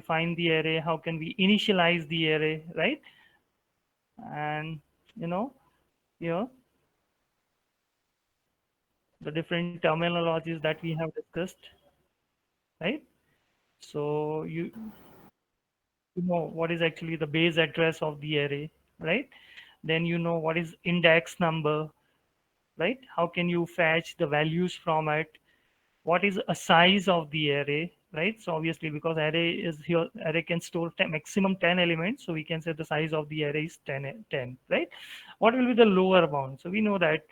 define the array, how can we initialize the array, right? And you know, here the different terminologies that we have discussed, right? So you know what is actually the base address of the array, right? Then you know what is index number, right? How can you fetch the values from it? What is a size of the array, right? So obviously because array is here, array can store 10, maximum 10 elements, so we can say the size of the array is 10, right? What will be the lower bound? So we know that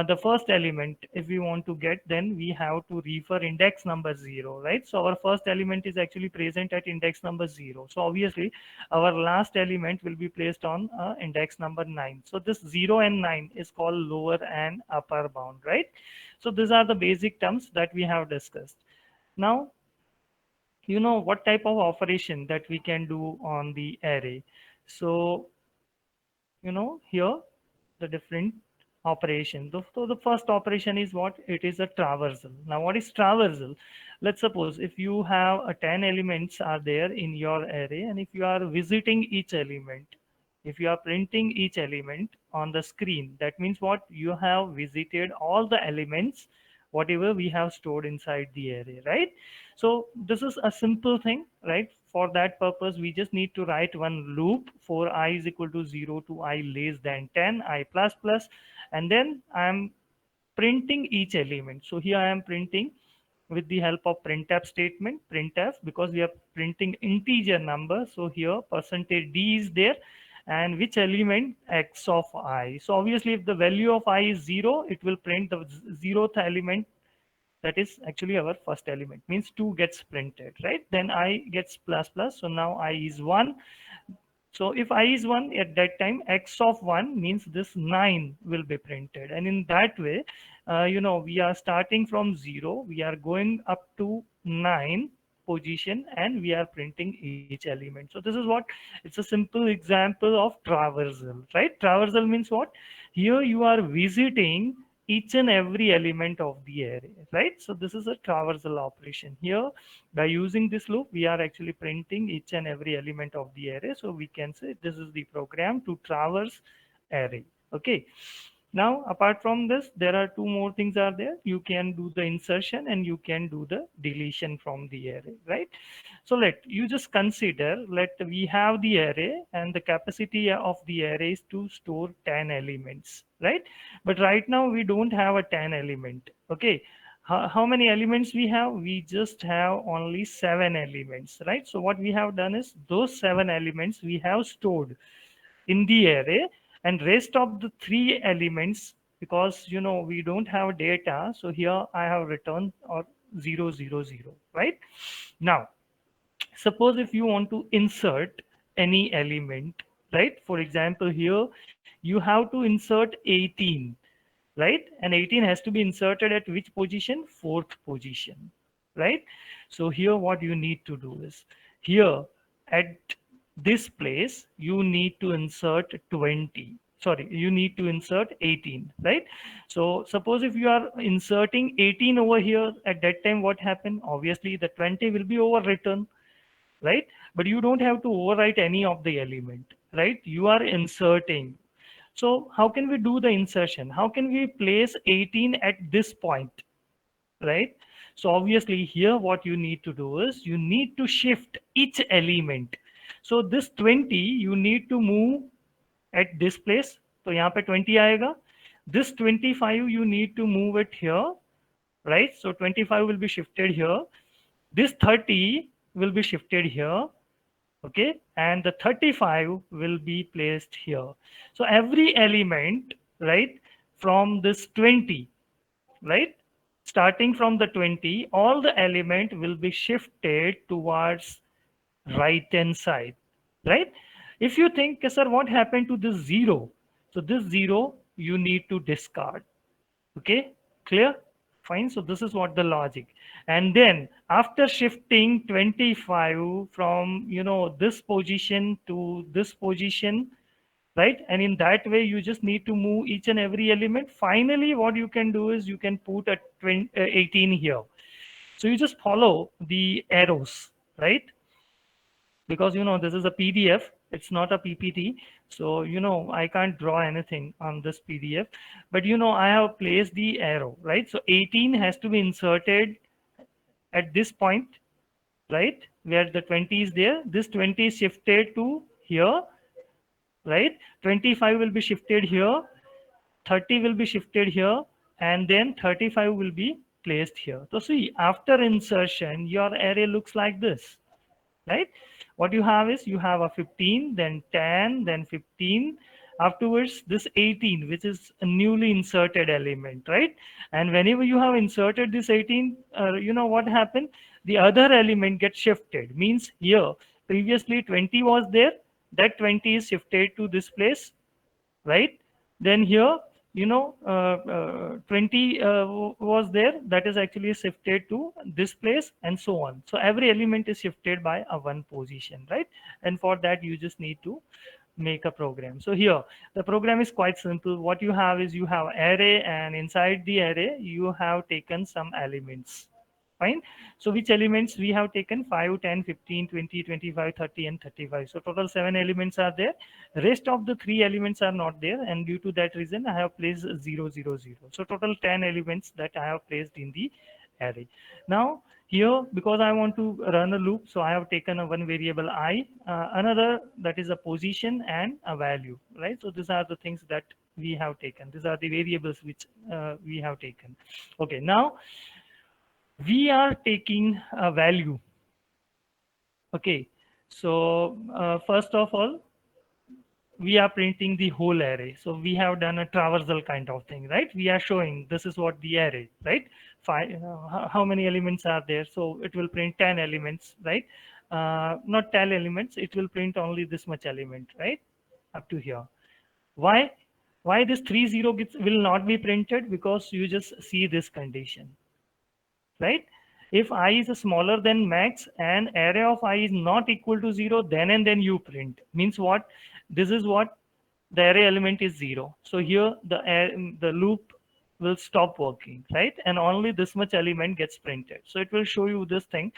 the first element, if we want to get, then we have to refer index number 0, right? So our first element is actually present at index number 0, so obviously our last element will be placed on index number 9. So this 0 and 9 is called lower and upper bound, right? So these are the basic terms that we have discussed. Now, you know what type of operation that we can do on the array. So, you know, here the different operation. So the first operation is what? It is a traversal. Now, what is traversal? Let's suppose if you have a 10 elements are there in your array, and if you are visiting each element, if you are printing each element on the screen, that means what? You have visited all the elements, whatever we have stored inside the array, right? So this is a simple thing, right? For that purpose, we just need to write one loop for I is equal to 0 to I less than 10, I plus plus, and then I am printing each element. So here I am printing with the help of printf statement, printf, because we are printing integer number. So here percentage d is there, and which element? X of I. So obviously if the value of I is 0, it will print the zeroth element, that is actually our first element, means 2 gets printed, right? Then I gets plus plus, so now I is 1. So if I is 1 at that time, X of 1 means this 9 will be printed, and in that way, you know, we are starting from 0, we are going up to 9 position, and we are printing each element. So this is what, it's a simple example of traversal, right? Traversal means what? Here you are visiting each and every element of the array, right? So this is a traversal operation. Here, by using this loop, we are actually printing each and every element of the array. So we can say this is the program to traverse array. Okay. Now, apart from this, there are two more things are there. You can do the insertion and you can do the deletion from the array, right? So let you just consider, let we have the array and the capacity of the array is to store 10 elements, right? But right now we don't have a 10 element. Okay. How many elements we have? We just have only 7 elements, right? So what we have done is those 7 elements we have stored in the array, and rest of the 3 elements, because you know we don't have data, so here I have returned or 0 0 0, right? Now suppose if you want to insert any element, right? For example, here you have to insert 18, right? And 18 has to be inserted at which position? Fourth position, right? So here what you need to do is, here at this place you need to insert 20, sorry, you need to insert 18, right? So suppose if you are inserting 18 over here, at that time what happened? Obviously the 20 will be overwritten, right? But you don't have to overwrite any of the element, right? You are inserting. So how can we do the insertion? How can we place 18 at this point, right? So obviously here what you need to do is you need to shift each element. So this 20 you need to move at this place. So यहाँ पे 20 आएगा. This 25 you need to move it here, right? So 25 will be shifted here. This 30 will be shifted here, okay, and the 35 will be placed here. So every element, right, from this 20, right, starting from the 20, all the element will be shifted towards right hand side, right? If you think, "Okay, sir, what happened to this 0?" So this 0 you need to discard. Okay, clear? Fine. So this is what the logic. And then after shifting 25 from, you know, this position to this position, right? And in that way, you just need to move each and every element. Finally, what you can do is you can put a 18 here. So you just follow the arrows, right? because this is a PDF, it's not a PPT. So I can't draw anything on this PDF, but I have placed the arrow, right? So 18 has to be inserted at this point, right, where the 20 is there. This 20 is shifted to here, right? 25 will be shifted here, 30 will be shifted here, and then 35 will be placed here. So see, after insertion, your array looks like this, right? What you have is you have a 15, then 10, then 15. Afterwards, this 18, which is a newly inserted element, right? And whenever you have inserted this 18, what happened? The other element gets shifted. Means here, previously 20 was there, that 20 is shifted to this place, right? Then here, 20 was there, that is actually shifted to this place, and so on. So every element is shifted by a one position, right? And for that, you just need to make a program. So here, the program is quite simple. What you have is you have array, and inside the array, you have taken some elements. Fine. So which elements we have taken? 5, 10, 15, 20, 25, 30, and 35. So total 7 elements are there. Rest of the 3 elements are not there, and due to that reason I have placed 0, 0, 0. So total 10 elements that I have placed in the array. Now here, because I want to run a loop, so I have taken a one variable I, another, that is a position, and a value, right? So these are the things that we have taken. These are the variables which we have taken. Okay, now we are taking a value. Okay, so first of all, we are printing the whole array. So we have done a traversal kind of thing, right? We are showing this is what the array, right? How many elements are there? So it will print 10 elements, right? Not 10 elements, it will print only this much element, right? Up to here. Why? Why this 30 will not be printed? Because you just see this condition, right? If I is smaller than max and array of I is not equal to 0, then and then you print. Means what? This is what the array element is 0. So here the loop will stop working, right? And only this much element gets printed. So it will show you this thing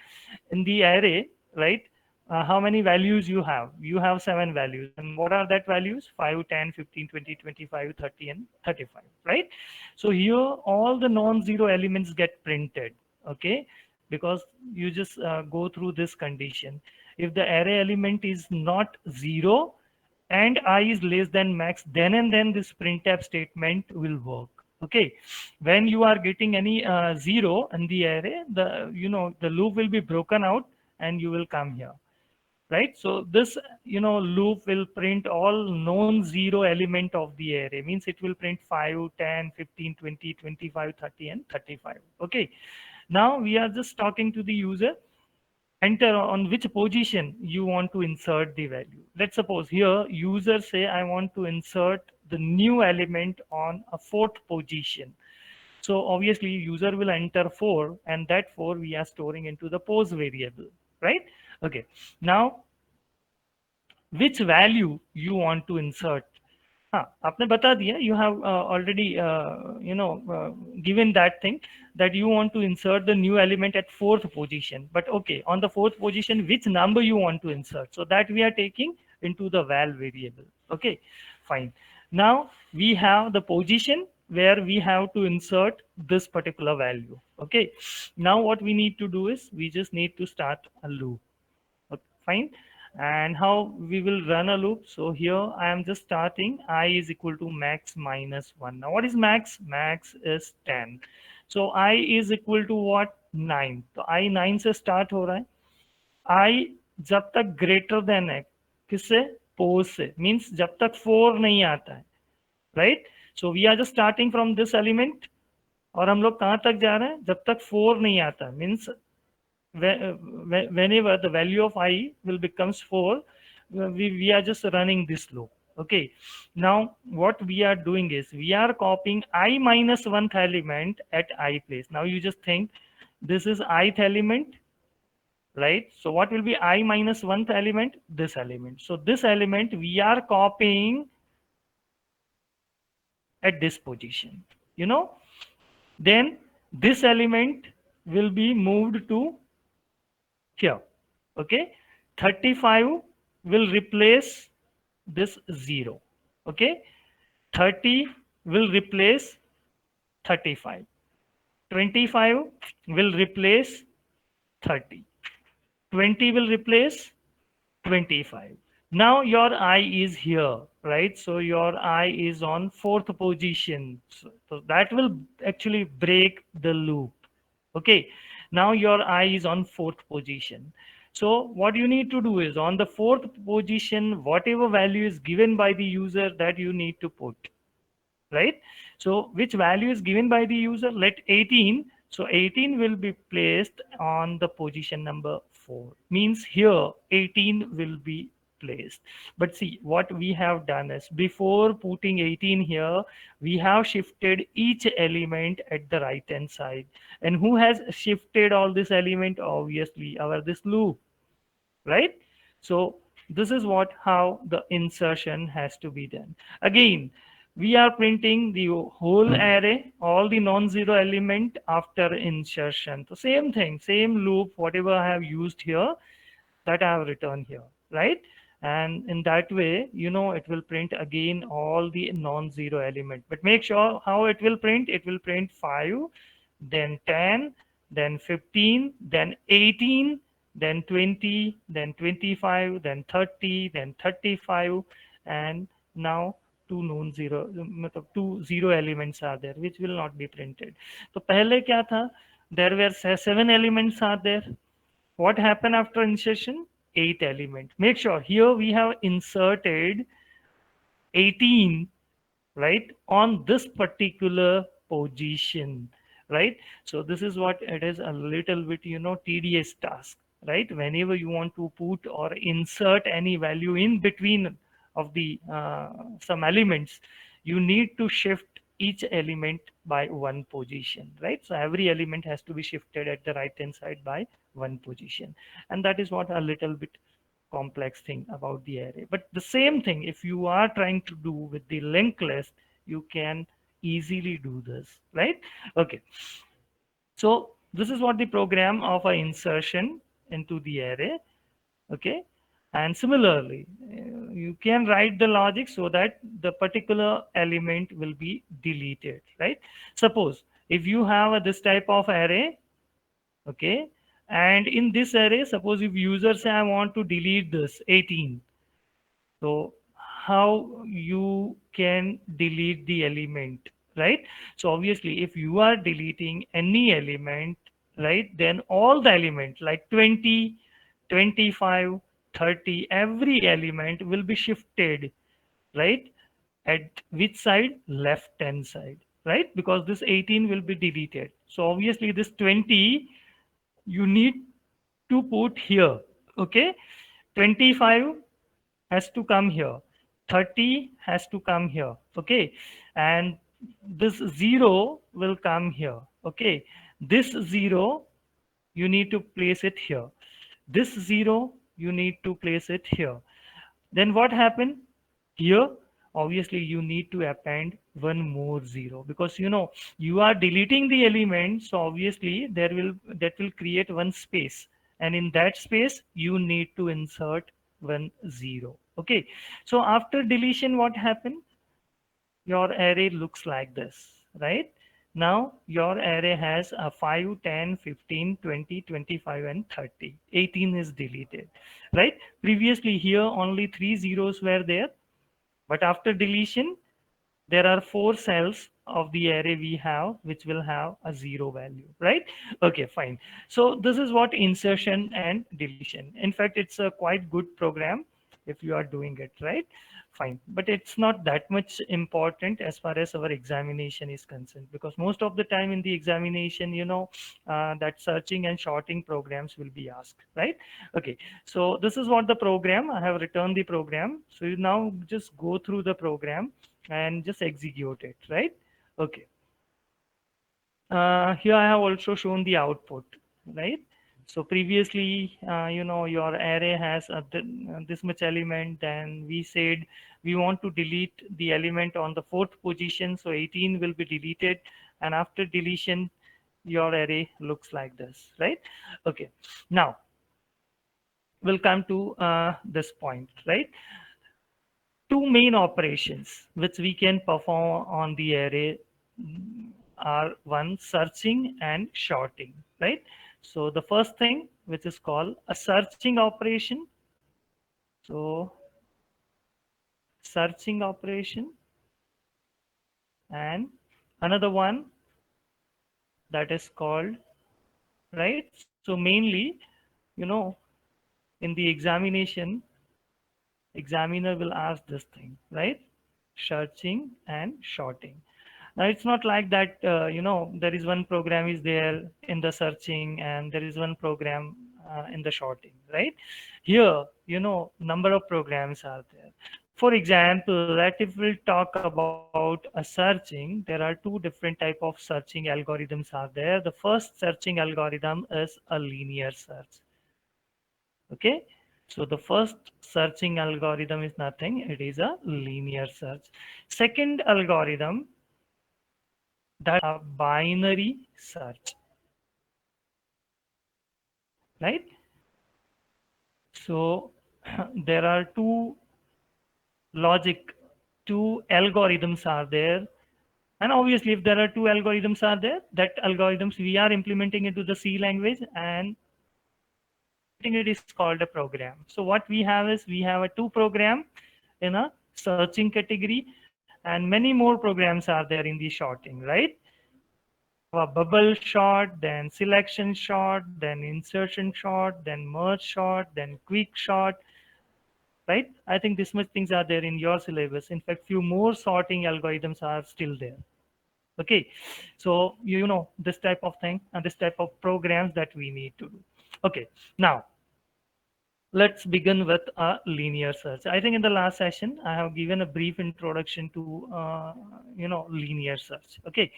in the array, right? How many values you have? You have 7 values. And what are that values? 5, 10, 15, 20, 25, 30, and 35, right? So here all the non-zero elements get printed, okay? Because you just go through this condition. If the array element is not 0 and I is less than max, then and then this printf statement will work. Okay, when you are getting any 0 in the array, the loop will be broken out and you will come here, right? So this loop will print all non-zero element of the array. Means it will print 5, 10, 15, 20, 25, 30, and 35. Okay, now we are just talking to the user. Enter on which position you want to insert the value. Let's suppose here user say I want to insert the new element on a 4th position. So obviously user will enter 4, and that 4 we are storing into the pose variable, right? Okay, now which value you want to insert? हाँ, आपने बता दिया, you have already given that thing, that you want to insert the new element at 4th position. But okay, on the 4th position, which number you want to insert? So that we are taking into the val variable. Okay, fine. Now we have the position where we have to insert this particular value. Okay, now what we need to do is we just need to start a loop. Okay, fine. And how we will run a loop? So here I am just starting I is equal to max minus 1. Now what is max? Max is 10. So I is equal to what? 9. तो I 9 से start हो रहा है. I जब तक greater than है किससे? Pose से. Means जब तक 4 नहीं आता है, right? So we are just starting from this element. और हम लोग कहाँ तक जा रहे हैं? जब तक 4 नहीं आता. Means whenever the value of I will becomes 4, we are just running this loop. Okay, now what we are doing is we are copying I minus 1th element at I place. Now you just think this is ith element, right? So what will be I minus 1th element? This element. So this element we are copying at this position, then this element will be moved to here. Okay, 35 will replace this 0. Okay, 30 will replace 35. 25 will replace 30. 20 will replace 25. Now your eye is here, right? So your eye is on fourth position. So that will actually break the loop. Okay. Now your eye is on fourth position. So what you need to do is on the fourth position, whatever value is given by the user, that you need to put, right? So which value is given by the user? Let 18. So 18 will be placed on the position number 4. Means here 18 will be placed. But see, what we have done is before putting 18 here, we have shifted each element at the right hand side. And who has shifted all this element? Obviously our this loop, right? So this is what how the insertion has to be done. Again, we are printing the whole array, all the non-zero element after insertion. So same thing, same loop, whatever I have used here, that I have written here, right? And in that way, it will print again all the non-zero element. But make sure how it will print. It will print 5, then 10, then 15, then 18, then 20, then 25, then 30, then 35, and now two non-zero, मतलब two zero elements are there, which will not be printed. तो पहले क्या था? There were 7 elements are there. What happened after insertion? 8 element. Make sure here we have inserted 18, right, on this particular position, right? So this is what it is, a little bit tedious task, right? Whenever you want to put or insert any value in between of the some elements, you need to shift each element by one position, right? So every element has to be shifted at the right hand side by one position, and that is what a little bit complex thing about the array. But the same thing, if you are trying to do with the linked list, you can easily do this, right? Okay. So this is what the program of a insertion into the array. Okay. And similarly, you can write the logic so that the particular element will be deleted, right? Suppose if you have this type of array, okay, and in this array, suppose if user say I want to delete this 18, so how you can delete the element, right? So obviously if you are deleting any element, right, then all the element like 20, 25, 30, every element will be shifted, right, at which side? Left hand side, right? Because this 18 will be deleted. So obviously this 20 you need to put here. Okay, 25 has to come here, 30 has to come here. Okay, and this 0 will come here. Okay, this 0 you need to place it here, this 0 you need to place it here. Then what happened here? Obviously you need to append one more 0, because you are deleting the element. So obviously that will create one space, and in that space you need to insert one 0. Okay, so after deletion what happened? Your array looks like this, right? Now your array has a 5, 10, 15, 20, 25, and 30. 18 is deleted, right? Previously here only 3 zeros were there, but after deletion there are 4 cells of the array we have which will have a 0 value, right? Okay, fine. So this is what insertion and deletion. In fact, it's a quite good program if you are doing it right. Fine, but it's not that much important as far as our examination is concerned, because most of the time in the examination, that searching and sorting programs will be asked, right? Okay, so this is what the program I have written the program. So you now just go through the program and just execute it, right? Okay. Here I have also shown the output, right? So previously, your array has this much element, and we said we want to delete the element on the fourth position. So 18 will be deleted, and after deletion, your array looks like this, right? Okay. Now, will come to this point, right? Two main operations which we can perform on the array are one, searching and sorting, right? So the first thing, which is called a searching operation. So searching operation, and another one that is called, right? So mainly, you know, in the examination, examiner will ask this thing, right? Searching and sorting. Now it's not like that, there is one program is there in the searching and there is one program in the sorting, right? Here, number of programs are there. For example, that if we'll talk about a searching, there are two different type of searching algorithms are there. The first searching algorithm is a linear search. Okay. So the first searching algorithm is nothing. It is a linear search. Second algorithm, that a binary search, right? So there are two logic, two algorithms are there. And obviously, if there are two algorithms are there, that algorithms we are implementing into the C language, and I think it is called a program. So what we have is we have a two program in a searching category, and many more programs are there in the sorting, right? A bubble sort, then selection sort, then insertion sort, then merge sort, then quick sort, right? I think this much things are there in your syllabus. In fact, few more sorting algorithms are still there. Okay, so this type of thing and this type of programs that we need to do. Okay, now let's begin with a linear search. I think in the last session, I have given a brief introduction to, linear search. Okay.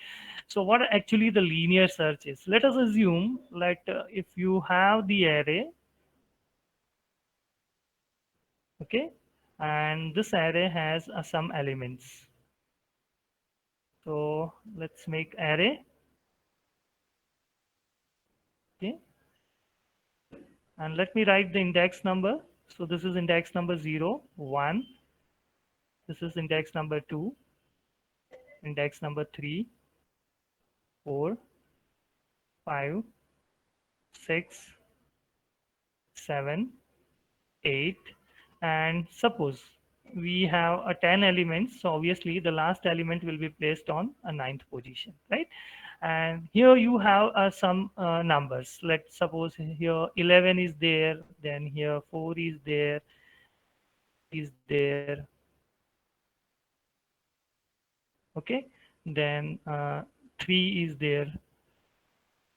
So what actually the linear search is? Let us assume that if you have the array, okay, and this array has some elements. So let's make array, okay, and let me write the index number. So this is index number 0, 1. This is index number 2, index number 3, 4, 5, 6, 7, 8, and suppose we have a 10 elements, so obviously the last element will be placed on a ninth position, right? And here you have some numbers. Let's suppose here 11 is there, then here 4 is there, is there, okay, then 3 is there,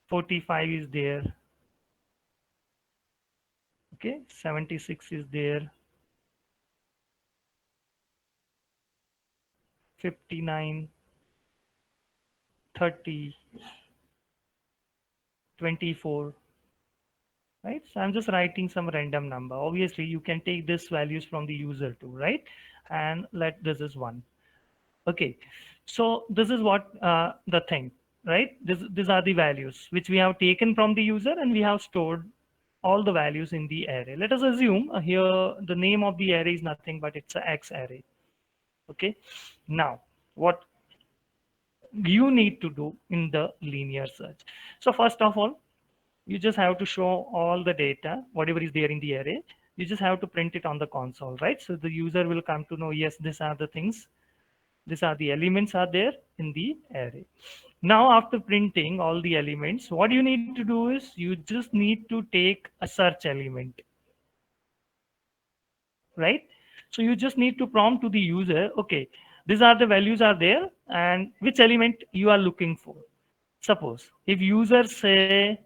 45 is there, okay, 76 is there, 59, 30, 24, right? So I'm just writing some random number. Obviously, you can take this values from the user too, right? And let this is 1. Okay, so this is what the thing, right? These are the values which we have taken from the user, and we have stored all the values in the array. Let us assume here the name of the array is nothing but it's a X array. Okay, now what you need to do in the linear search. So first of all, you just have to show all the data, whatever is there in the array. You just have to print it on the console, right? So the user will come to know, yes, these are the things, these are the elements are there in the array. Now, after printing all the elements, what you need to do is you just need to take a search element, right? So you just need to prompt to the user, okay, these are the values are there and which element you are looking for. Suppose if user say,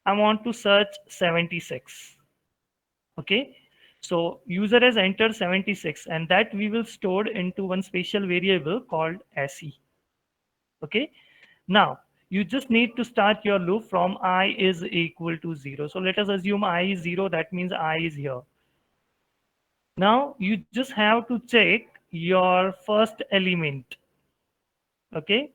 I want to search 76. Okay. So user has entered 76 and that we will store into one special variable called SE. Okay. Now you just need to start your loop from I is equal to 0. So let us assume I is 0. That means I is here. Now you just have to check your first element. Okay.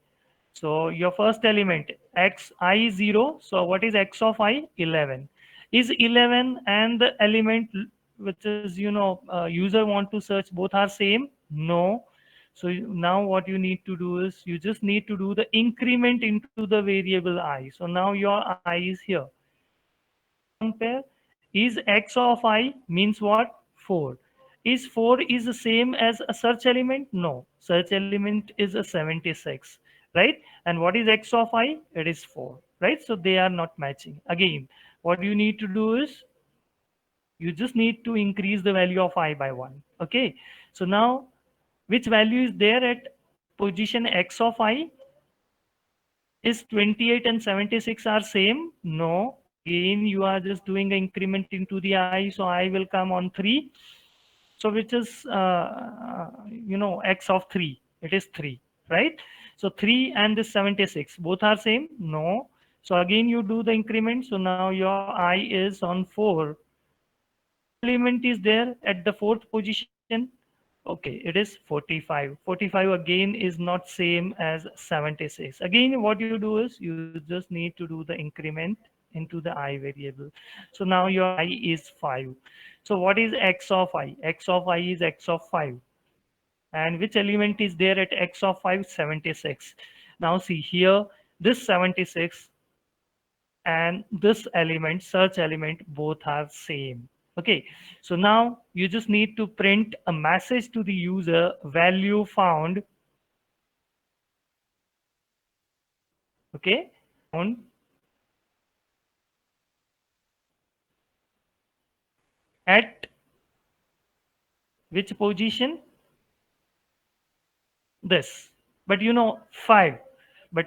So your first element x I is 0. So what is x of I? 11. Is 11 and the element which is, user want to search, both are same? No. So now what you need to do is you just need to do the increment into the variable I. So now your I is here. Compare, is x of I means what? 4. Is 4 is the same as a search element? No. Search element is a 76, right? And what is x of I? It is 4, right? So they are not matching. Again, what you need to do is you just need to increase the value of I by 1. Okay. So now which value is there at position x of I? Is 28 and 76 are same? No. Again, you are just doing an increment into the I, so I will come on 3. So which is, x of 3. It is 3, right? So 3 and this 76, both are same? No. So again, you do the increment. So now your I is on 4. Element is there at the fourth position? Okay, it is 45. 45 again is not same as 76. Again, what you do is you just need to do the increment into the I variable. So now your I is 5. So what is x of I? X of I is x of 5. And which element is there at x of 5? 76. Now see here, this 76 and this element, search element, both are same. Okay, so now you just need to print a message to the user, value found. Okay, found at which position? This. But 5. But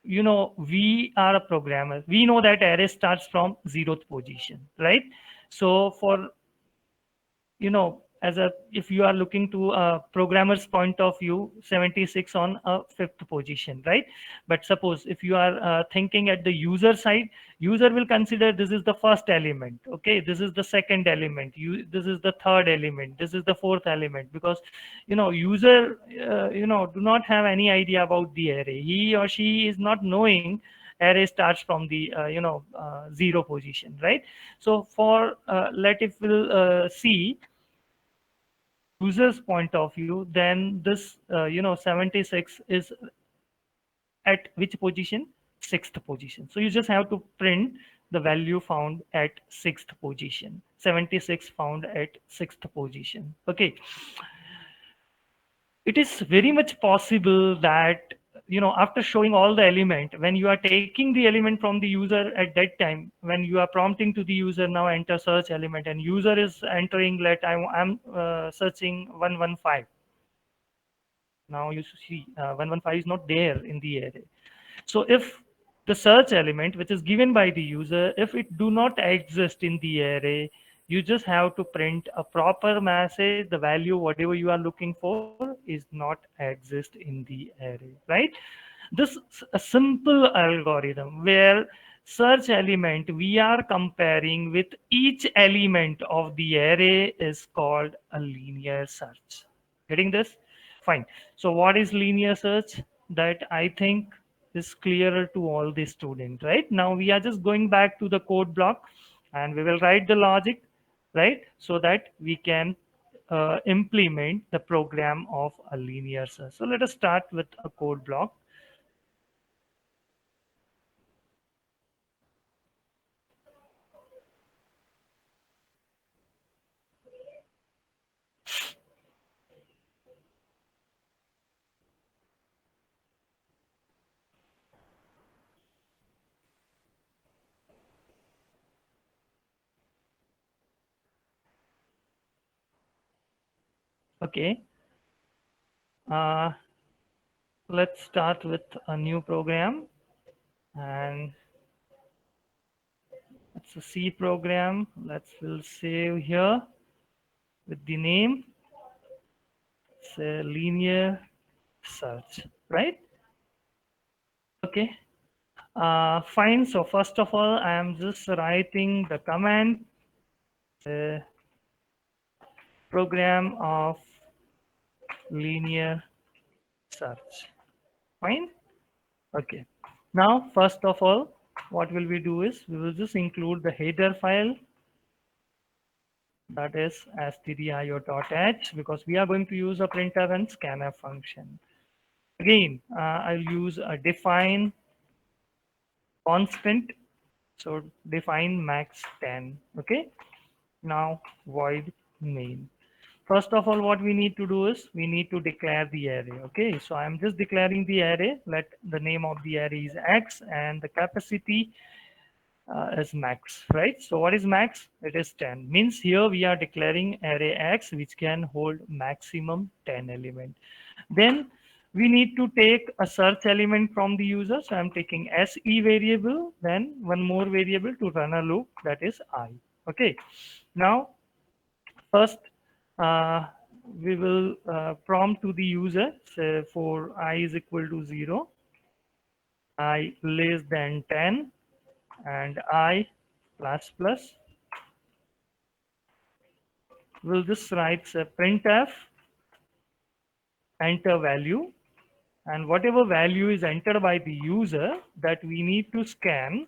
we are a programmer, we know that array starts from 0th position, right? So for, as a, if you are looking to a programmer's point of view, 76 on a fifth position, right? But suppose if you are thinking at the user side, user will consider this is the first element, okay, this is the second element, this is the third element, this is the fourth element, because user do not have any idea about the array. He or she is not knowing array starts from the 0 position, right? So for let if we'll see user's point of view, then this 76 is at which position? Sixth position. So you just have to print the value found at sixth position. 76 found at sixth position. Okay, it is very much possible that after showing all the element, when you are taking the element from the user at that time, when you are prompting to the user, now enter search element, and user is entering, let I'm searching 115. Now you see 115 is not there in the array. So if the search element which is given by the user, if it do not exist in the array, you just have to print a proper message, the value whatever you are looking for is not exist in the array, right? This is a simple algorithm where search element we are comparing with each element of the array is called a linear search. Getting this? Fine. So what is linear search? That I think is clearer to all the students, right? Now we are just going back to the code block and we will write the logic, right? So that we can implement the program of a linear search. So let us start with a code block. Okay. Uh, let's start with a new program, and it's a C program. We'll save here with the name, say linear search, right? Okay. Fine. So first of all, I am just writing the command, program of linear search. Fine. Okay. Now, first of all, what will we do is we will just include the header file, that is stdio.h, because we are going to use a printf and scanf function. Again, I'll use a define constant. So define max 10. Okay. Now void main. First of all, what we need to do is we need to declare the array. Okay. So I'm just declaring the array. Let the name of the array is X and the capacity is max, right? So what is max? It is 10. Means here we are declaring array X which can hold maximum 10 element. Then we need to take a search element from the user. So I'm taking SE variable, then one more variable to run a loop, that is I. Okay. Now, first, uh, we will prompt to the user, say for I is equal to 0, I less than 10, and I plus plus. We'll just write say printf enter value, and whatever value is entered by the user that we need to scan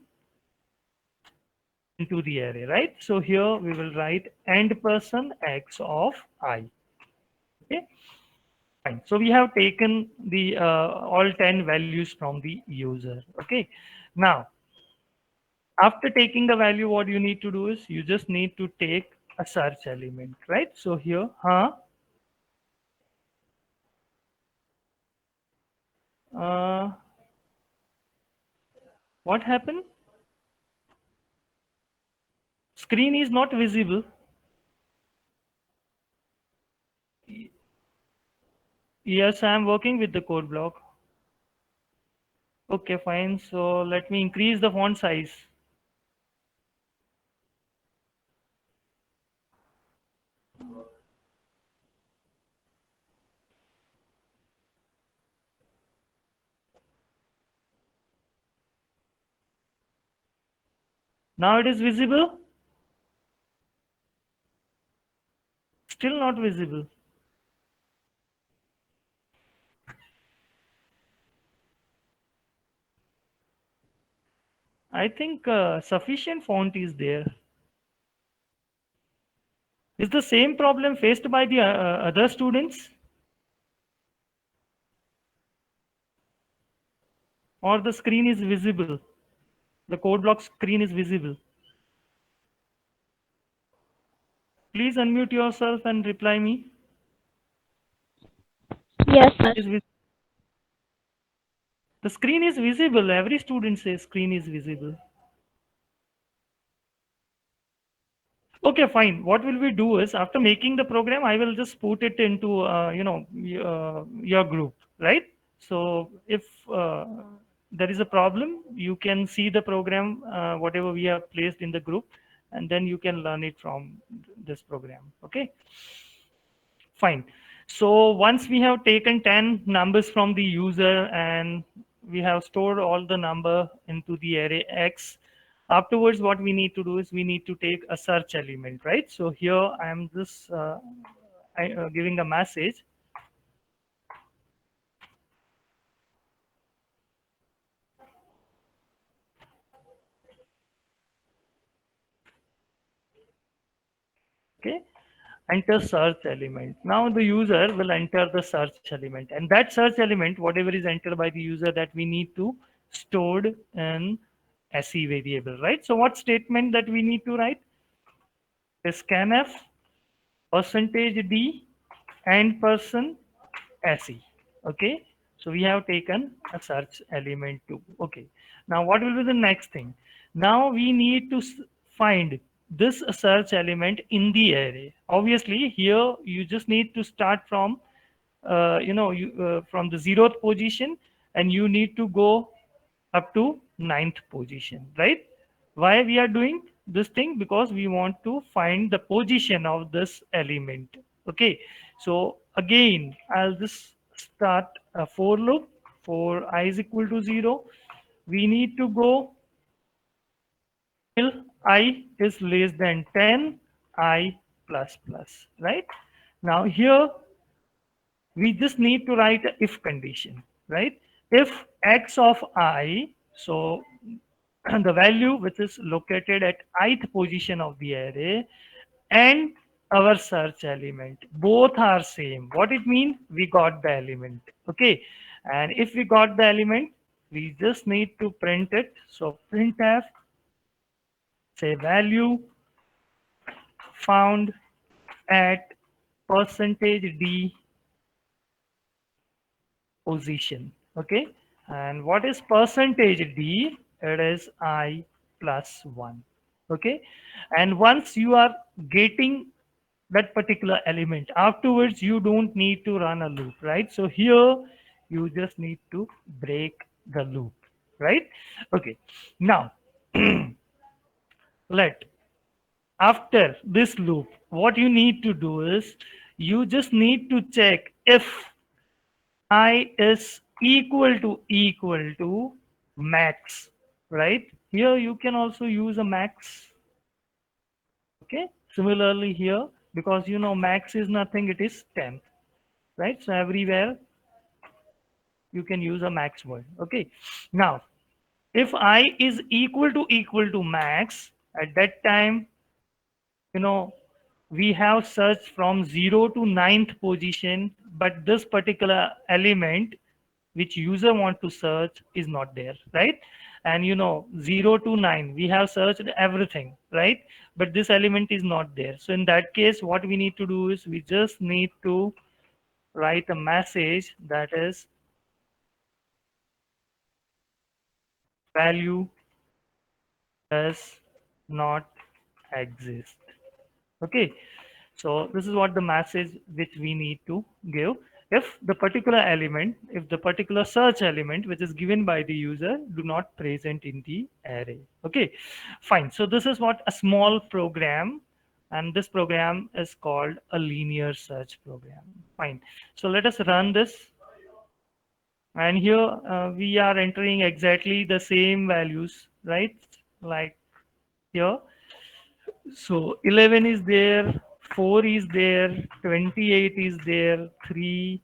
into the array, right? So here we will write end person x of I. Okay, fine. So we have taken the all 10 values from the user. Okay, now after taking the value, what you need to do is you just need to take a search element, right? So here, uh, what happened? Screen is not visible. Yes, I am working with the code block. Okay, fine. So let me increase the font size. Now it is visible. Still not visible. I think sufficient font is there. Is the same problem faced by the other students, or the screen is visible? The code block screen is visible. Please unmute yourself and reply me. Yes, sir. Is the screen is visible? Every student says screen is visible. Okay, fine. What will we do is after making the program, I will just put it into your group, right? So if there is a problem, you can see the program whatever we have placed in the group, and then you can learn it from this program. Okay, fine. So once we have taken 10 numbers from the user and we have stored all the number into the array X, afterwards what we need to do is we need to take a search element, right? So here I am just giving a message. Okay, enter search element. Now the user will enter the search element, and that search element, whatever is entered by the user, that we need to stored in SE variable, right? So what statement that we need to write? Scanf percentage D and person SE. Okay, so we have taken a search element too. Okay, now what will be the next thing? Now we need to find this search element in the array. Obviously here you just need to start from from the 0th position, and you need to go up to 9th position, right? Why we are doing this thing? Because we want to find the position of this element. Okay, so again I'll just start a for loop. For I is equal to 0, we need to go till I is less than 10, I plus plus, right? Now here we just need to write a if condition, right? If x of I, so the value which is located at ith position of the array and our search element both are same. What it means? We got the element. Okay, and if we got the element, we just need to print it. So printf, say value found at percentage d position. Okay, and what is percentage d? It is I plus 1. Okay, and once you are getting that particular element, afterwards you don't need to run a loop, right? So here you just need to break the loop, right? Okay, now let after this loop, what you need to do is you just need to check if I is equal to max, right? Here you can also use a max. Okay, similarly here, because you know max is nothing, it is 10, right? So everywhere you can use a max word. Okay, now if I is equal to max, at that time, you know, we have searched from 0 to ninth position, but this particular element which user want to search is not there, right? And you know 0 to 9 we have searched everything, right? But this element is not there. So in that case, what we need to do is we just need to write a message that is value does not exist. Okay, so this is what the message which we need to give. If the particular element, if the particular search element which is given by the user do not present in the array. Okay, fine. So this is what a small program, and this program is called a linear search program. Fine. So let us run this, and here we are entering exactly the same values, right? Like here. So 11 is there, 4 is there, 28 is there, 3,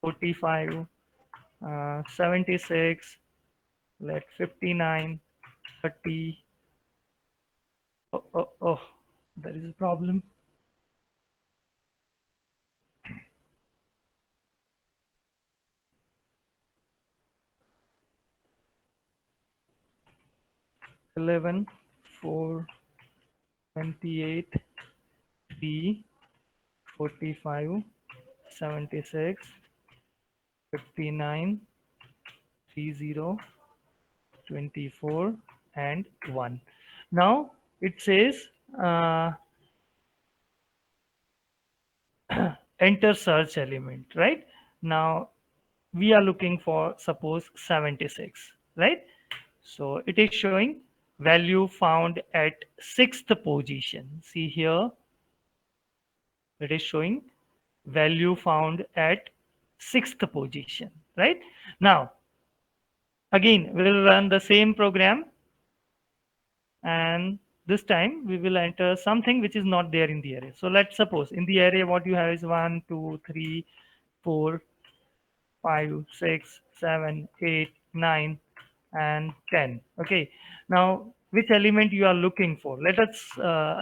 45, 76, let 59, 30. Oh, there is a problem. 11, 4, 28, 3, 45, 76, 59, 30, 24, and 1. Now it says enter search element, right? Now we are looking for suppose 76, right? So it is showing value found at sixth position. See here, it is showing value found at sixth position, right? Now again we'll run the same program, and this time we will enter something which is not there in the array. So let's suppose in the array what you have is 1, 2, 3, 4, 5, 6, 7, 8, 9, and 10. Okay, now which element you are looking for? Let us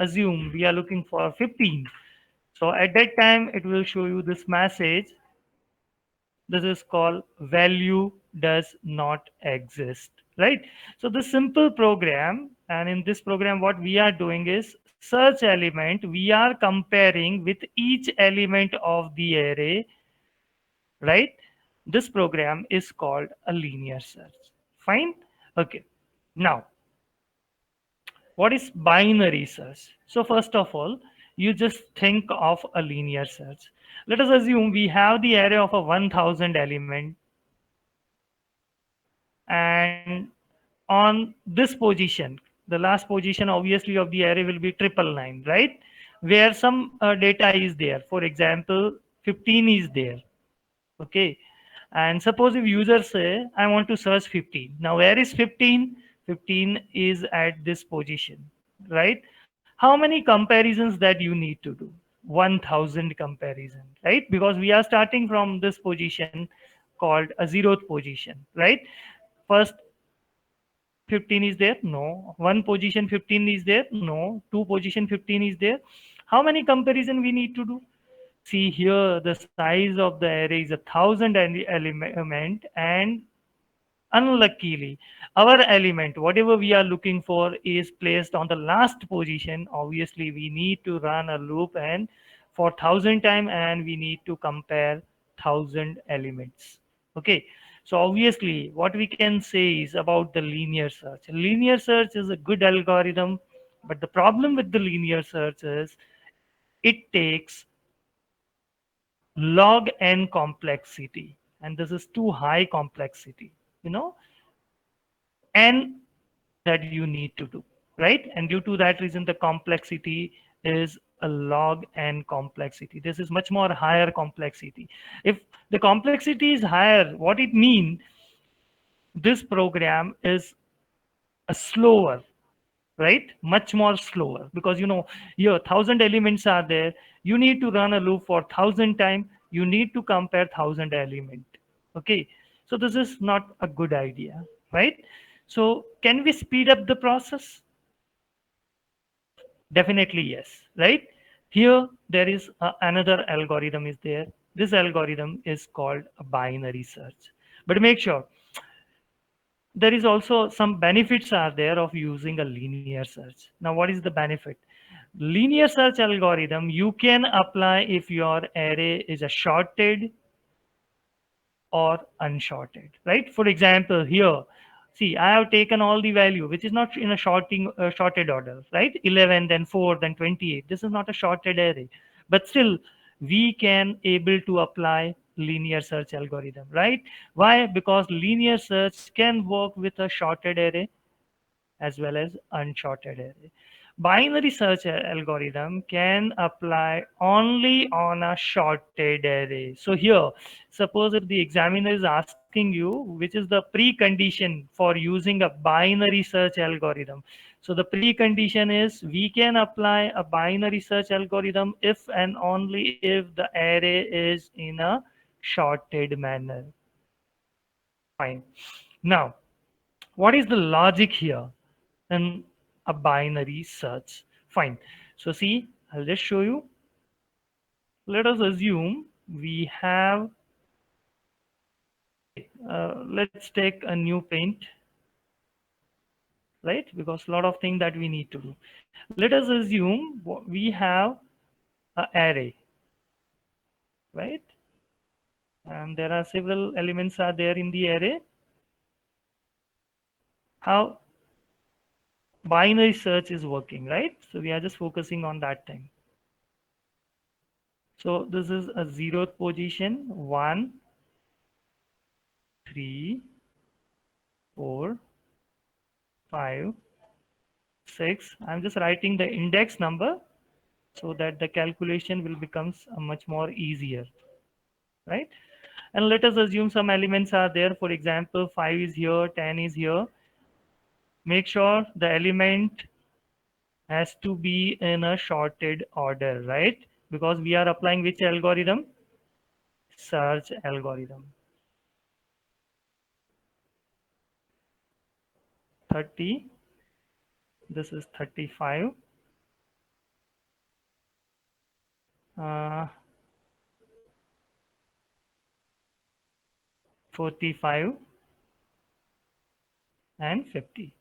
assume we are looking for 15. So at that time it will show you this message. This is called value does not exist, right? So the simple program, and in this program what we are doing is search element, we are comparing with each element of the array, right? This program is called a linear search. Fine. Okay, now what is binary search? So first of all, you just think of a linear search. Let us assume we have the array of a 1000 element, and on this position, the last position obviously of the array will be 999, right? Where some data is there, for example 15 is there. Okay, and suppose if user say I want to search 15. Now where is 15? 15 is at this position, right? How many comparisons that you need to do? 1000 comparison, right? Because we are starting from this position called a zeroth position, right? First 15 is there? No. One position 15 is there? No. Two position 15 is there? How many comparison we need to do? See here, the size of the array is 1,000 element, and unluckily, our element, whatever we are looking for, is placed on the last position. Obviously, we need to run a loop and for 1,000 time, and we need to compare 1,000 elements. Okay. So obviously, what we can say is about the linear search. Linear search is a good algorithm, but the problem with the linear search is it takes log n complexity, and this is too high complexity. You know, n that you need to do, right? And due to that reason, the complexity is a log n complexity. This is much more higher complexity. If the complexity is higher, what it means, this program is a slower, right? Much more slower, because here 1,000 elements are there. You need to run a loop for 1,000 times. You need to compare 1,000 element. Okay, so this is not a good idea, right? So can we speed up the process? Definitely yes, right? Here there is another algorithm is there. This algorithm is called a binary search. But make sure there is also some benefits are there of using a linear search. Now, what is the benefit? Linear search algorithm you can apply if your array is a shorted or unshorted, right? For example, here, see, I have taken all the value, which is not in a shorted order, right? 11, then 4, then 28. This is not a shorted array, but still, we can able to apply linear search algorithm, right? Why? Because linear search can work with a shorted array as well as unshorted array. Binary search algorithm can apply only on a shorted array. So here, suppose if the examiner is asking you which is the precondition for using a binary search algorithm. So the precondition is we can apply a binary search algorithm if and only if the array is in a shorted manner. Fine. Now, what is the logic here in a binary search? Fine. So see, I'll just show you. Let us assume we have, let's take a new paint, right? Because a lot of things that we need to do. Let us assume we have an array, right? And there are several elements are there in the array. How binary search is working, right? So we are just focusing on that thing. So this is a zeroth position, 1, 3, 4, 5, 6. I'm just writing the index number so that the calculation will becomes much more easier, right? And let us assume some elements are there. For example, 5 is here, 10 is here. Make sure the element has to be in a shorted order, right? Because we are applying which algorithm? Search algorithm. 30. This is 35. 45 and 50,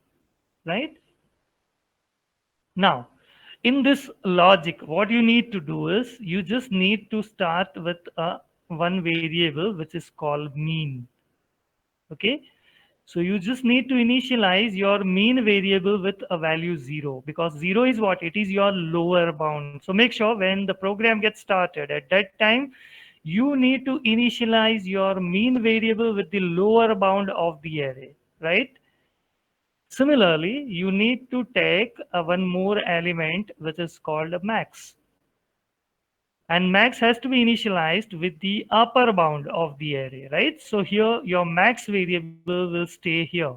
right? Now, in this logic, what you need to do is you just need to start with a one variable which is called mean. Okay, so you just need to initialize your mean variable with a value 0, because 0 is what? It is your lower bound. So make sure when the program gets started, at that time you need to initialize your mean variable with the lower bound of the array, right? Similarly, you need to take one more element which is called a max. And max has to be initialized with the upper bound of the array, right? So here your max variable will stay here.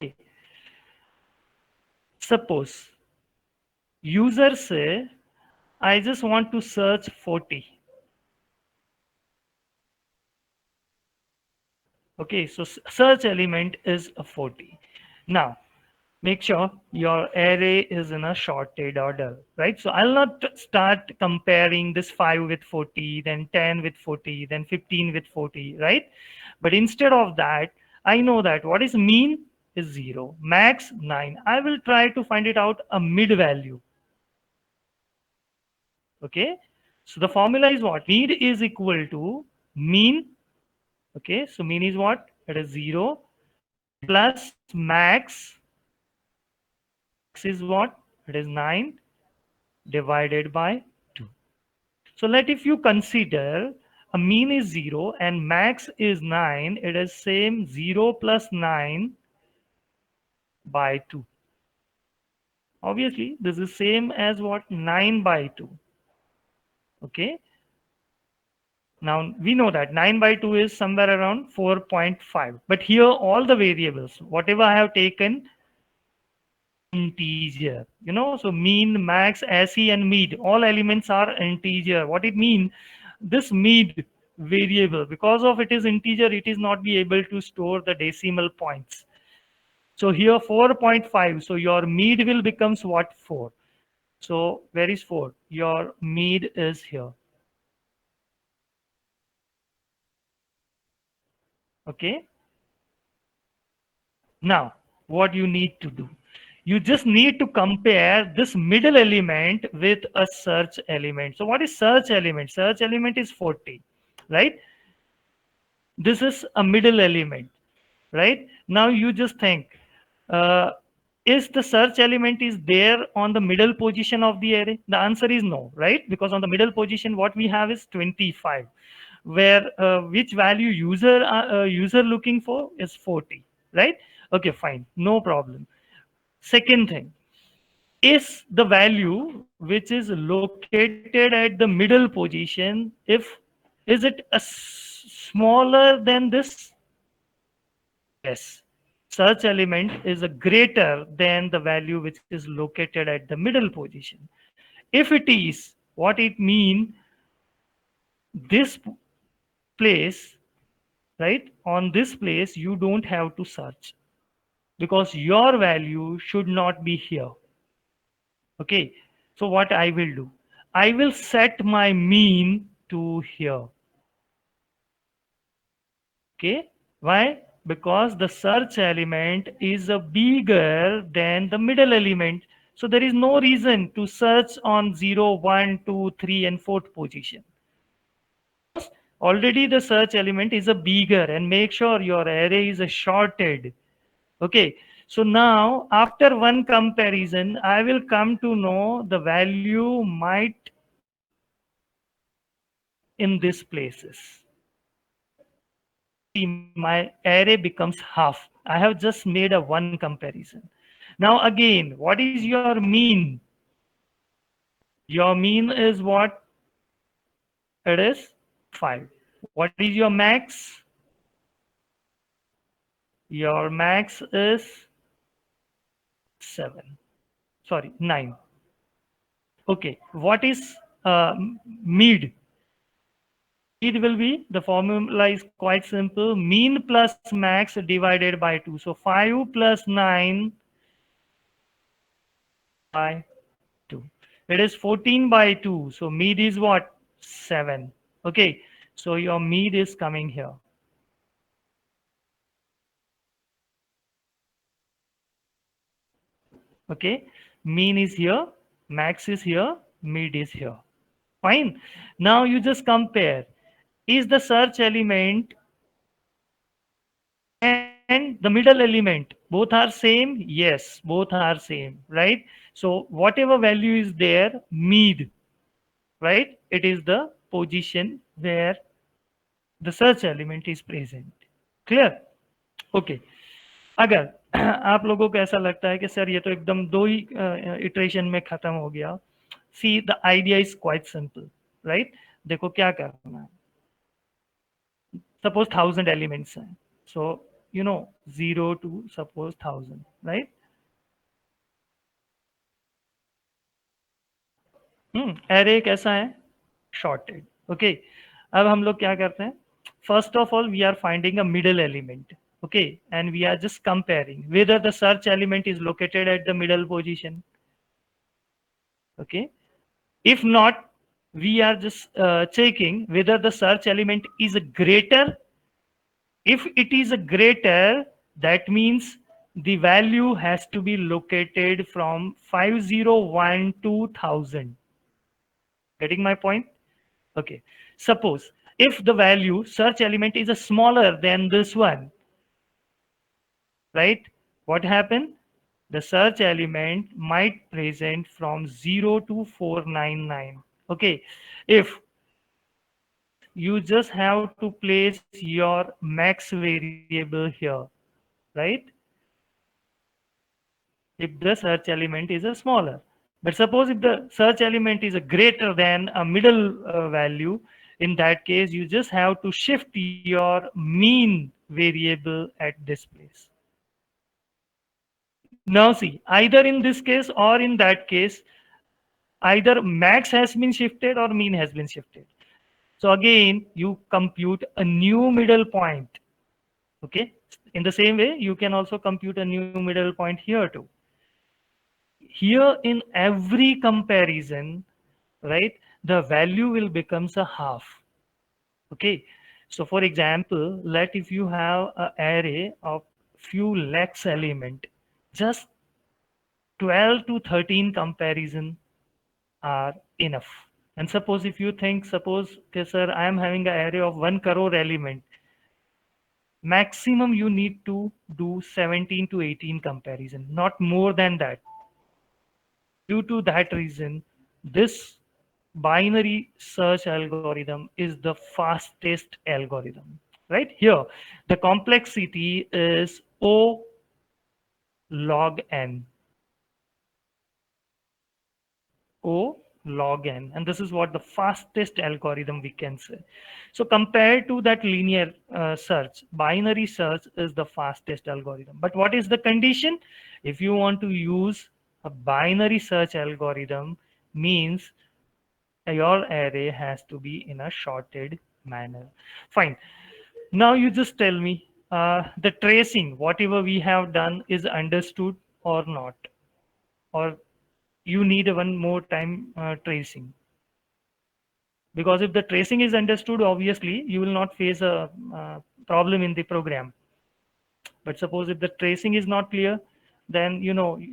Okay. Suppose user say, I just want to search 40. Okay, so search element is a 40. Now, make sure your array is in a sorted order, right? So I'll not start comparing this 5 with 40, then 10 with 40, then 15 with 40, right? But instead of that, I know that what is mean is 0, max 9. I will try to find it out a mid value, okay? So the formula is what? Mid is equal to mean, okay? So mean is what? It is 0 plus max. Max is what? It is 9 divided by 2. So let if you consider a mean is 0 and max is 9, it is same 0 plus 9 by 2. Obviously, this is same as what? 9 by 2. Okay. Now we know that 9 by 2 is somewhere around 4.5. But here all the variables, whatever I have taken, integer, so mean, max, SE, and mid, all elements are integer. What it means, this mid variable, because of it is integer, it is not be able to store the decimal points. So here 4.5, so your mid will becomes what? 4. So where is 4? Your mid is here. Okay. Now what you need to do, you just need to compare this middle element with a search element. So what is search element? Search element is 40, right? This is a middle element, right? Now you just think, uh, is the search element is there on the middle position of the array? The answer is no, right? Because on the middle position what we have is 25, where which value user looking for is 40, right? Okay, fine, no problem. Second thing, is the value which is located at the middle position, if is it smaller than this? Yes. Search element is a greater than the value which is located at the middle position. If it is, what it mean, this place, right? On this place, you don't have to search because your value should not be here. Okay. So what I will do, I will set my mean to here. Okay. Why? Because the search element is a bigger than the middle element. So there is no reason to search on 0, 1, 2, 3, and 4th position. Already the search element is a bigger, and make sure your array is a sorted. Okay. So now after one comparison, I will come to know the value might in these places. See, my array becomes half. I have just made a one comparison. Now again, what is your mean? Your mean is what? It is 5. What is your max? Your max is 7. Sorry, 9. Okay. What is mid? Mid will be, the formula is quite simple. Mean plus max divided by 2. So 5 plus 9 by 2. It is 14 by 2. So mid is what? 7. Okay. So your mid is coming here. Okay. Mean is here. Max is here. Mid is here. Fine. Now you just compare. Is the search element and the middle element both are same? Yes, both are same, right? So whatever value is there, mid, right? It is the position where the search element is present. Clear? Okay. अगर आप लोगों को ऐसा लगता है कि sir ये तो एकदम दो ही इटरेशन में खत्म हो गया, see the idea is quite simple, right? देखो क्या करना है, सपोज 1000 एलिमेंट्स हैं, so you know 0 to suppose 1000, right? Array कैसा है? शॉर्टेड। ओके। अब हम लोग क्या करते हैं, First of all, we are finding a middle element. Okay, and we are just comparing whether the search element is located at the middle position. Okay, if not, we are just checking whether the search element is greater. If it is a greater, that means the value has to be located from 501 to 1000. Getting my point? Okay. Suppose if the value search element is a smaller than this one, right? What happened? The search element might present from 0 to 499. Okay. If you just have to place your max variable here, right? If the search element is a smaller. But suppose if the search element is a greater than a middle value, in that case, you just have to shift your mean variable at this place. Now see, either in this case or in that case, either max has been shifted or mean has been shifted. So again, you compute a new middle point. Okay. In the same way, you can also compute a new middle point here too. Here in every comparison, right, the value will becomes a half. Okay, so for example, let if you have an array of few lakhs element, just 12 to 13 comparison are enough. And suppose if you think, suppose, okay, sir, I am having an array of 1 crore element, maximum you need to do 17 to 18 comparison, not more than that. Due to that reason, this binary search algorithm is the fastest algorithm. Right here, the complexity is O log n. O log n, and this is what the fastest algorithm we can say. So compared to that linear search, binary search is the fastest algorithm. But what is the condition? If you want to use a binary search algorithm, means your array has to be in a sorted manner. Fine. Now you just tell me the tracing, whatever we have done, is understood or not, or you need one more time tracing. Because if the tracing is understood, obviously you will not face a problem in the program. But suppose if the tracing is not clear, then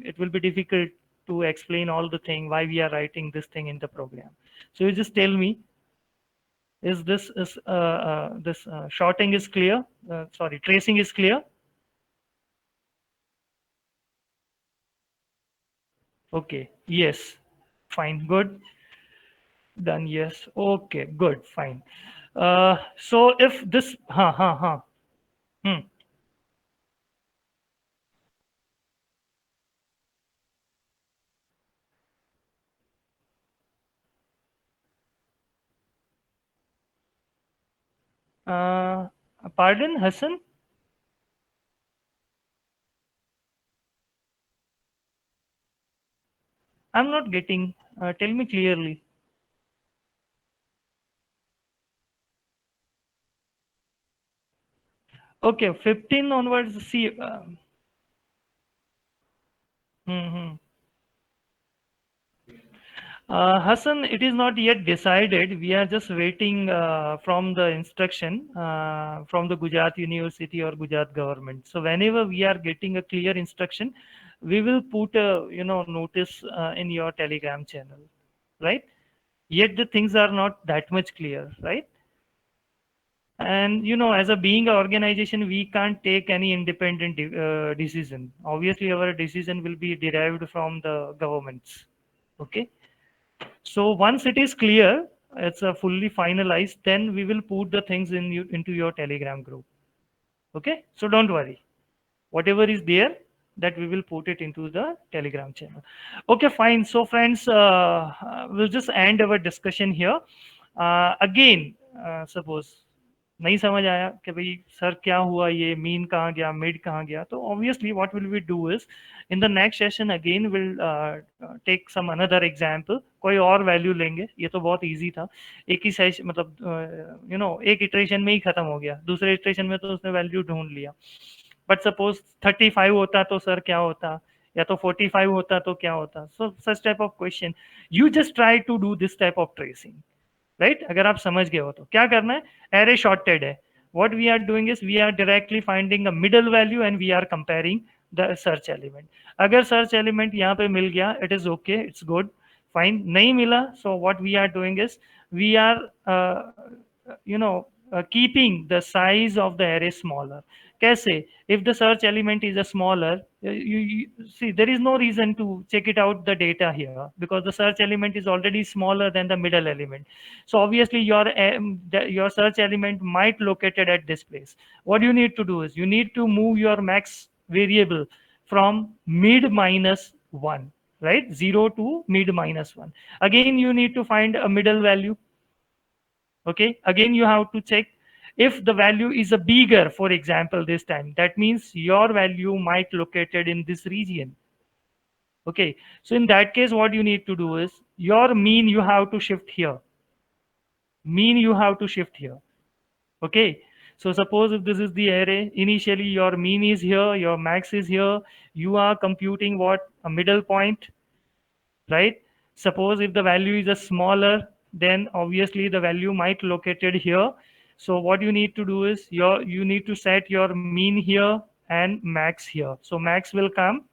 it will be difficult to explain all the thing why we are writing this thing in the program. So you just tell me, is this shorting is clear? Sorry, tracing is clear. Okay. Yes. Fine. Good. Done. Yes. Okay. Good. Fine. So if this, hmm. Uh, Pardon, Hassan? I'm not getting. Tell me clearly. Okay. 15 onwards. See. Hmm, hmm. Hassan, it is not yet decided. We are just waiting from the instruction from the Gujarat University or Gujarat government. So whenever we are getting a clear instruction, we will put a notice in your Telegram channel, right? Yet the things are not that much clear, right? And as a being an organization, we can't take any independent decision. Obviously, our decision will be derived from the governments. Okay. So once it is clear, it's a fully finalized, then we will put the things into your Telegram group. Okay, so don't worry. Whatever is there, that we will put it into the Telegram channel. Okay, fine. So friends, we'll just end our discussion here. Again, suppose. नहीं समझ आया कि भाई sir क्या हुआ, ये mean कहाँ गया, मिड कहाँ गया, तो obviously what will we do is in the next session again will take some another example, कोई और वैल्यू लेंगे। ये तो बहुत इजी था, एक ही सेशन मतलब एक इटरेशन में ही खत्म हो गया, दूसरे इटरेशन में तो उसने वैल्यू ढूंढ लिया। बट सपोज 35 होता तो सर क्या होता, या तो 45 होता तो क्या होता। So such type of question you just try to do this type of tracing, right. अगर आप समझ गए हो तो क्या करना है, एरे शॉर्टेड है, what we are doing is we are directly finding a middle value and we are comparing the search element। अगर search element यहाँ पे मिल गया, it is okay, it's good, fine। नहीं मिला, so what we are doing is we are keeping the size of the array smaller। कैसे, if the search element is a smaller, you see there is no reason to check it out the data here because the search element is already smaller than the middle element। So obviously your search element might located at this place। What you need to do is you need to move your max variable from mid minus 1, right, 0 to mid minus 1। Again you need to find a middle value, okay, again you have to check if the value is a bigger, for example this time, that means your value might located in this region, okay। So in that case what you need to do is your mean you have to shift here, mean you have to shift here, okay। So suppose if this is the array, initially your mean is here, your max is here, you are computing what, a middle point, right? Suppose if the value is a smaller, then obviously the value might located here। So what you need to do is you need to set your mean here and max here। So max will come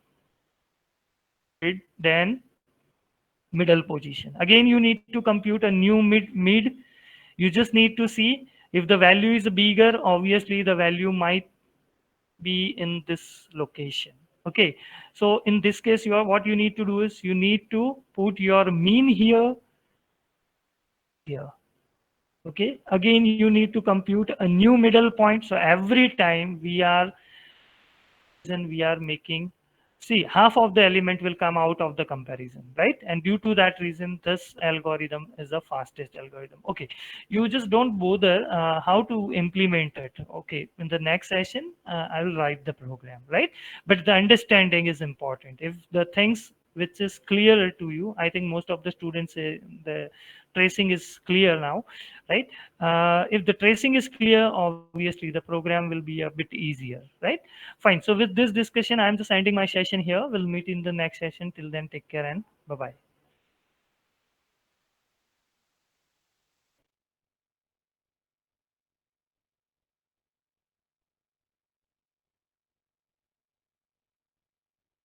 then middle position, again you need to compute a new mid, you just need to see if the value is bigger, obviously the value might be in this location, okay। So in this case what you need to do is you need to put your mean here, okay। Again you need to compute a new middle point, so every time we are making, see, half of the element will come out of the comparison, right? And due to that reason this algorithm is the fastest algorithm, okay। You just don't bother how to implement it, okay, in the next session I will write the program, right? But the understanding is important. If the things which is clearer to you, I think most of the students say the tracing is clear now, right? If the tracing is clear, obviously the program will be a bit easier, right? Fine. So with this discussion, I'm just ending my session here. We'll meet in the next session. Till then, take care and bye bye.